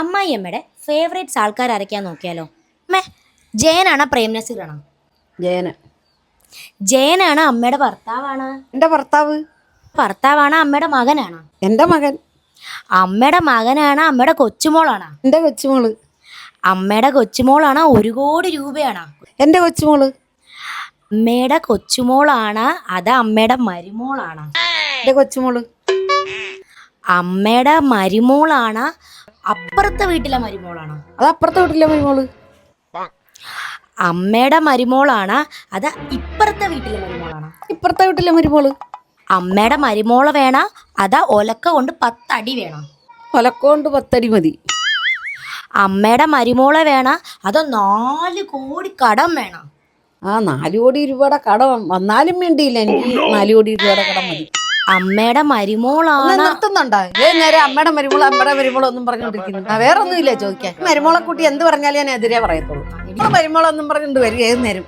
അമ്മായിയമ്മയുടെ favourites ആൾക്കാർ ആരൊക്കെയാന്ന് നോക്കിയാലോ? അമ്മേ, ജയനാണോ പ്രേം നസീറാണോ? ജയന്. ജയനാണ് അമ്മയുടെ ഭർത്താവാണ്? എൻ്റെ ഭർത്താവ്. ഭർത്താവാണ് അമ്മയുടെ മകനാണ്? എൻ്റെ മകൻ. അമ്മയുടെ മകനാണ് അമ്മയുടെ കൊച്ചുമോളാണ്? എൻ്റെ കൊച്ചുമോള്. അമ്മയുടെ കൊച്ചുമോളാണ് 1 കോടി രൂപയാണ്? എൻ്റെ കൊച്ചുമോള്. അമ്മയുടെ കൊച്ചുമോളാണ് അത് അമ്മയുടെ മരുമോളാണ്? എൻ്റെ കൊച്ചുമോള്. അമ്മയുടെ മരുമോളാണ് അപ്പുറത്തെ വീട്ടിലെ മരുമോളാണ്? അത് അപ്പുറത്തെ വീട്ടിലെ മരുമോള്. അമ്മയുടെ മരുമോളാണ് അത് ഇപ്പുറത്തെ വീട്ടിലെ മരുമോളാണ്? ഇപ്പുറത്തെ വീട്ടിലെ മരുമോള്. അമ്മയുടെ മരുമോള് വേണ അതാ ഒലക്ക കൊണ്ട് 10 അടി വേണം? ഒലക്കൊണ്ട് 10 അടി മതി. അമ്മയുടെ മരുമോളെ വേണ അതോ 4 കോടി കടം വേണം? 4 കോടി രൂപയുടെ കടം വന്നാലും വേണ്ടിയില്ല, എനിക്ക് 4 കോടി രൂപയുടെ കടം മതി. അമ്മയുടെ മരുമോളാണ്. നിർത്തുന്നുണ്ടോ? നേരം അമ്മയുടെ മരുമോൾ ഒന്നും പറഞ്ഞോണ്ടിരിക്കുന്നു. വേറെ ഒന്നുമില്ല ചോദിക്കാൻ. മരുമോളെ കുട്ടി എന്ത് പറഞ്ഞാലും ഞാൻ എതിരെ പറയത്തുള്ളൂ. മരുമോളൊന്നും പറഞ്ഞിട്ട് വരിക ഏത് നേരം.